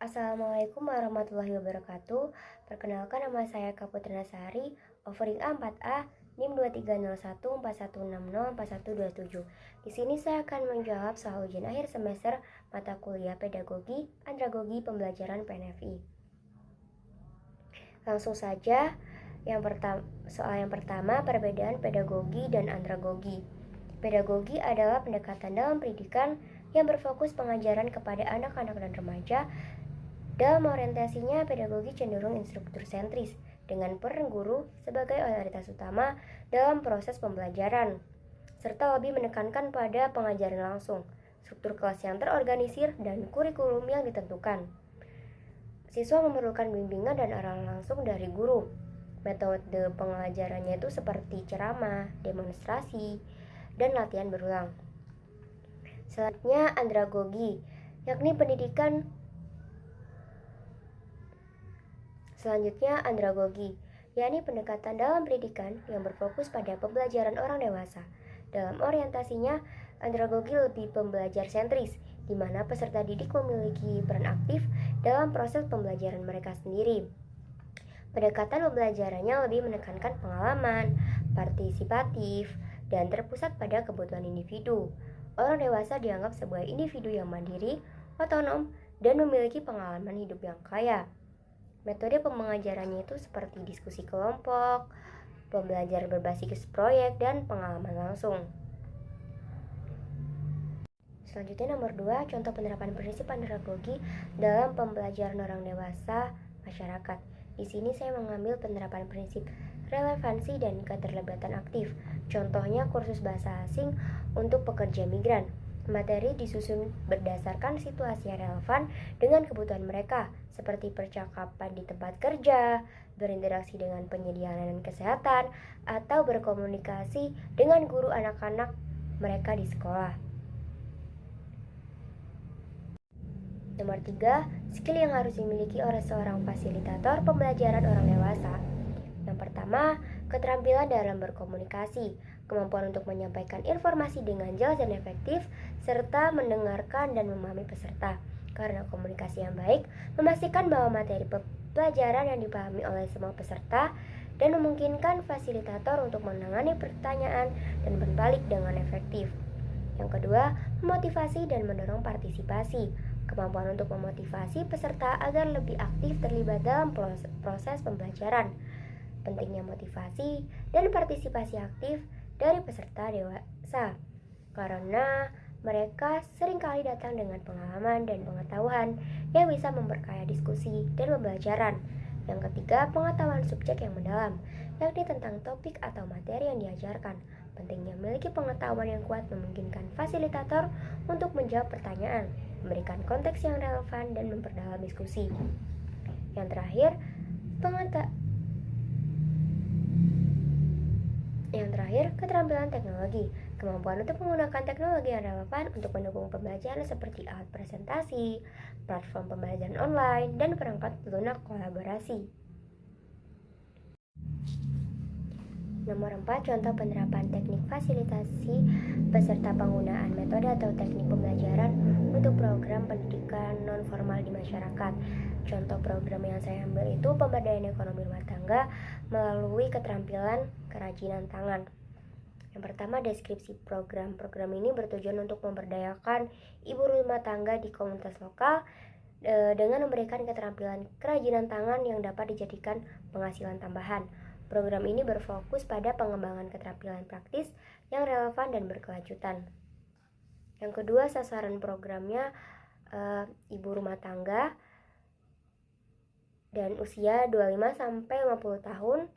Assalamualaikum warahmatullahi wabarakatuh. Perkenalkan, nama saya Kaputra Nasari, offering A4A, NIM 230141604127. Di sini saya akan menjawab soal ujian akhir semester mata kuliah Pedagogi, Andragogi Pembelajaran PNFI. Langsung saja, soal yang pertama, perbedaan pedagogi dan andragogi. Pedagogi adalah pendekatan dalam pendidikan yang berfokus pengajaran kepada anak-anak dan remaja. Dalam orientasinya, pedagogi cenderung instruktur sentris, dengan peran guru sebagai otoritas utama dalam proses pembelajaran, serta lebih menekankan pada pengajaran langsung, struktur kelas yang terorganisir, dan kurikulum yang ditentukan. Siswa memerlukan bimbingan dan arahan langsung dari guru. Metode pengajarannya itu seperti ceramah, demonstrasi, dan latihan berulang. Selanjutnya, andragogi, yakni pendekatan dalam pendidikan yang berfokus pada pembelajaran orang dewasa. Dalam orientasinya, andragogi lebih pembelajar sentris, di mana peserta didik memiliki peran aktif dalam proses pembelajaran mereka sendiri. Pendekatan pembelajarannya lebih menekankan pengalaman, partisipatif, dan terpusat pada kebutuhan individu. Orang dewasa dianggap sebagai individu yang mandiri, otonom, dan memiliki pengalaman hidup yang kaya. Metode pengajarannya itu seperti diskusi kelompok, pembelajaran berbasis proyek, dan pengalaman langsung. Selanjutnya nomor 2, contoh penerapan prinsip andragogi dalam pembelajaran orang dewasa masyarakat. Di sini saya mengambil penerapan prinsip relevansi dan keterlibatan aktif. Contohnya kursus bahasa asing untuk pekerja migran. Materi disusun berdasarkan situasi yang relevan dengan kebutuhan mereka, seperti percakapan di tempat kerja, berinteraksi dengan penyedia layanan kesehatan, atau berkomunikasi dengan guru anak-anak mereka di sekolah. Nomor 3, skill yang harus dimiliki oleh seorang fasilitator pembelajaran orang dewasa. Yang pertama, keterampilan dalam berkomunikasi, kemampuan untuk menyampaikan informasi dengan jelas dan efektif, serta mendengarkan dan memahami peserta. Karena komunikasi yang baik memastikan bahwa materi pelajaran yang dipahami oleh semua peserta dan memungkinkan fasilitator untuk menangani pertanyaan dan berbalik dengan efektif. Yang kedua, memotivasi dan mendorong partisipasi, kemampuan untuk memotivasi peserta agar lebih aktif terlibat dalam proses pembelajaran. Pentingnya motivasi dan partisipasi aktif dari peserta dewasa, karena mereka seringkali datang dengan pengalaman dan pengetahuan yang bisa memperkaya diskusi dan pembelajaran. Yang ketiga, pengetahuan subjek yang mendalam, yakni tentang topik atau materi yang diajarkan. Pentingnya memiliki pengetahuan yang kuat memungkinkan fasilitator untuk menjawab pertanyaan, memberikan konteks yang relevan, dan memperdalam diskusi. Yang terakhir, keterampilan teknologi, kemampuan untuk menggunakan teknologi yang relevan untuk mendukung pembelajaran seperti alat presentasi, platform pembelajaran online, dan perangkat lunak kolaborasi. Nomor 4, contoh penerapan teknik fasilitasi beserta penggunaan metode atau teknik pembelajaran untuk program pendidikan non-formal di masyarakat. Contoh program yang saya ambil itu pemberdayaan ekonomi rumah tangga melalui keterampilan kerajinan tangan. Yang pertama, deskripsi program. Program ini bertujuan untuk memberdayakan ibu rumah tangga di komunitas lokal dengan memberikan keterampilan kerajinan tangan yang dapat dijadikan penghasilan tambahan. Program ini berfokus pada pengembangan keterampilan praktis yang relevan dan berkelanjutan. Yang kedua, sasaran programnya ibu rumah tangga dan usia 25-50 tahun,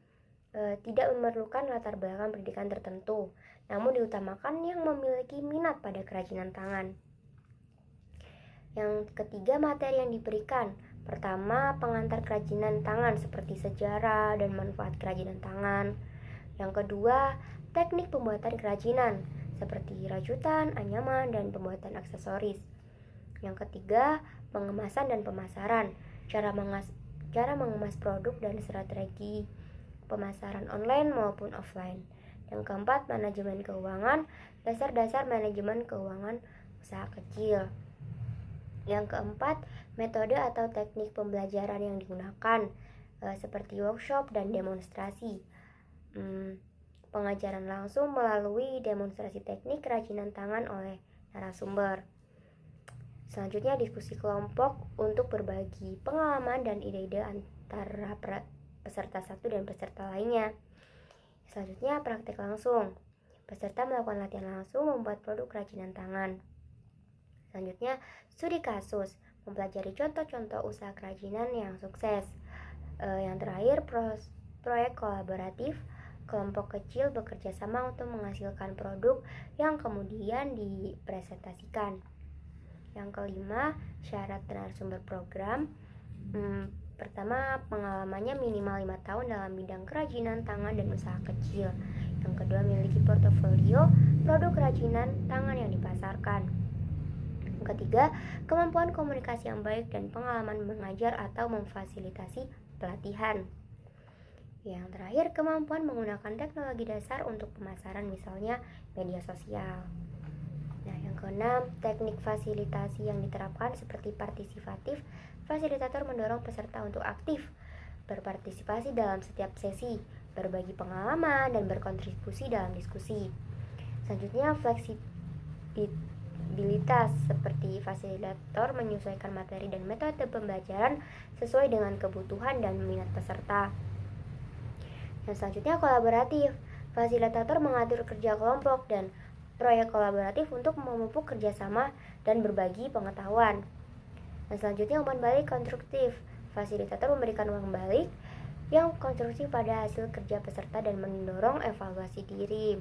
tidak memerlukan latar belakang pendidikan tertentu, namun diutamakan yang memiliki minat pada kerajinan tangan. Yang ketiga, materi yang diberikan. Pertama, pengantar kerajinan tangan seperti sejarah dan manfaat kerajinan tangan. Yang kedua, teknik pembuatan kerajinan seperti rajutan, anyaman, dan pembuatan aksesoris. Yang ketiga, pengemasan dan pemasaran, cara mengemas produk dan strategi pemasaran online maupun offline. Yang keempat, manajemen keuangan, dasar-dasar manajemen keuangan usaha kecil. Yang keempat, metode atau teknik pembelajaran yang digunakan seperti workshop dan demonstrasi. Pengajaran langsung melalui demonstrasi teknik kerajinan tangan oleh narasumber. Selanjutnya, diskusi kelompok untuk berbagi pengalaman dan ide-ide antara peserta satu dan peserta lainnya. Selanjutnya, praktek langsung. Peserta melakukan latihan langsung membuat produk kerajinan tangan. Selanjutnya, studi kasus, mempelajari contoh-contoh usaha kerajinan yang sukses. Yang terakhir, proyek kolaboratif, kelompok kecil bekerja sama untuk menghasilkan produk yang kemudian dipresentasikan. Yang kelima, syarat narasumber program. Pertama, pengalamannya minimal 5 tahun dalam bidang kerajinan tangan dan usaha kecil. Yang kedua, memiliki portofolio produk kerajinan tangan yang dipasarkan. Yang ketiga, kemampuan komunikasi yang baik dan pengalaman mengajar atau memfasilitasi pelatihan. Yang terakhir, kemampuan menggunakan teknologi dasar untuk pemasaran, misalnya media sosial. Nah, yang keenam, teknik fasilitasi yang diterapkan seperti partisipatif. Fasilitator mendorong peserta untuk aktif berpartisipasi dalam setiap sesi, berbagi pengalaman, dan berkontribusi dalam diskusi. Selanjutnya, fleksibilitas seperti fasilitator menyesuaikan materi dan metode pembelajaran sesuai dengan kebutuhan dan minat peserta. Yang selanjutnya, kolaboratif. Fasilitator mengatur kerja kelompok dan proyek kolaboratif untuk memupuk kerjasama dan berbagi pengetahuan. Dan selanjutnya, umpan balik konstruktif. Fasilitator memberikan umpan balik yang konstruktif pada hasil kerja peserta dan mendorong evaluasi diri.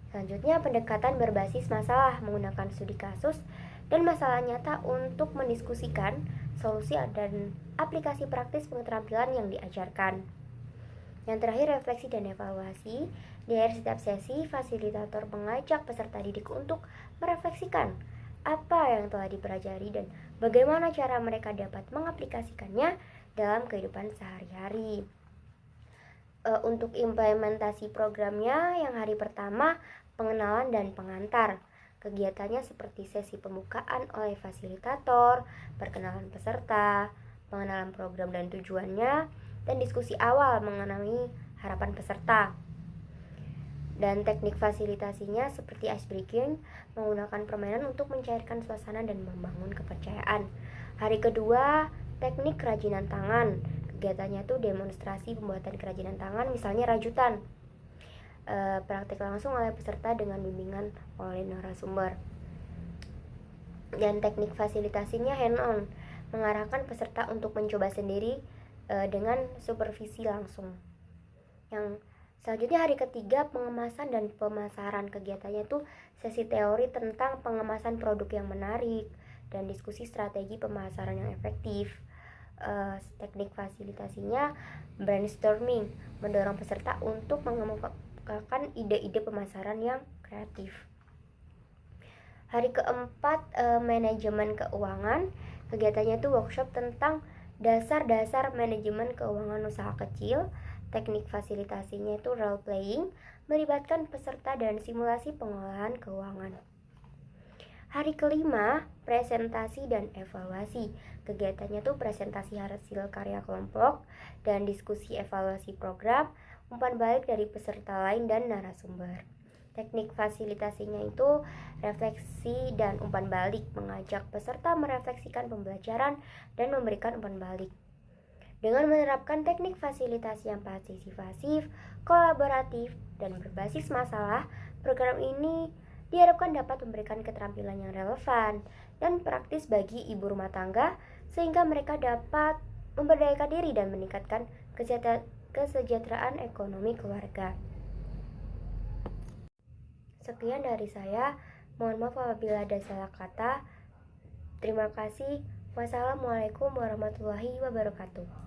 Selanjutnya, pendekatan berbasis masalah, menggunakan studi kasus dan masalah nyata untuk mendiskusikan solusi dan aplikasi praktis keterampilan yang diajarkan. Yang terakhir, refleksi dan evaluasi. Di akhir setiap sesi, fasilitator mengajak peserta didik untuk merefleksikan apa yang telah dipelajari dan bagaimana cara mereka dapat mengaplikasikannya dalam kehidupan sehari-hari. Untuk implementasi programnya, yang hari pertama, pengenalan dan pengantar. Kegiatannya seperti sesi pembukaan oleh fasilitator, perkenalan peserta, pengenalan program dan tujuannya, dan diskusi awal mengenai harapan peserta. Dan teknik fasilitasinya seperti ice breaking, menggunakan permainan untuk mencairkan suasana dan membangun kepercayaan. Hari kedua, teknik kerajinan tangan. Kegiatannya tuh demonstrasi pembuatan kerajinan tangan, misalnya rajutan. Praktik langsung oleh peserta dengan bimbingan oleh narasumber. Dan teknik fasilitasinya hand-on, mengarahkan peserta untuk mencoba sendiri dengan supervisi langsung. Yang selanjutnya, hari ketiga, pengemasan dan pemasaran. Kegiatannya tuh sesi teori tentang pengemasan produk yang menarik dan diskusi strategi pemasaran yang efektif. Teknik fasilitasinya brainstorming, mendorong peserta untuk mengemukakan ide-ide pemasaran yang kreatif. Hari keempat, manajemen keuangan. Kegiatannya tuh workshop tentang dasar-dasar manajemen keuangan usaha kecil. Teknik fasilitasinya itu role playing, melibatkan peserta dan simulasi pengolahan keuangan. Hari kelima, presentasi dan evaluasi. Kegiatannya tuh presentasi hasil karya kelompok dan diskusi evaluasi program, umpan balik dari peserta lain dan narasumber. Teknik fasilitasinya itu refleksi dan umpan balik, mengajak peserta merefleksikan pembelajaran dan memberikan umpan balik. Dengan menerapkan teknik fasilitasi yang partisipatif, kolaboratif, dan berbasis masalah, program ini diharapkan dapat memberikan keterampilan yang relevan dan praktis bagi ibu rumah tangga, sehingga mereka dapat memberdayakan diri dan meningkatkan kesejahteraan ekonomi keluarga. Sekian dari saya, mohon maaf apabila ada salah kata. Terima kasih. Wassalamualaikum warahmatullahi wabarakatuh.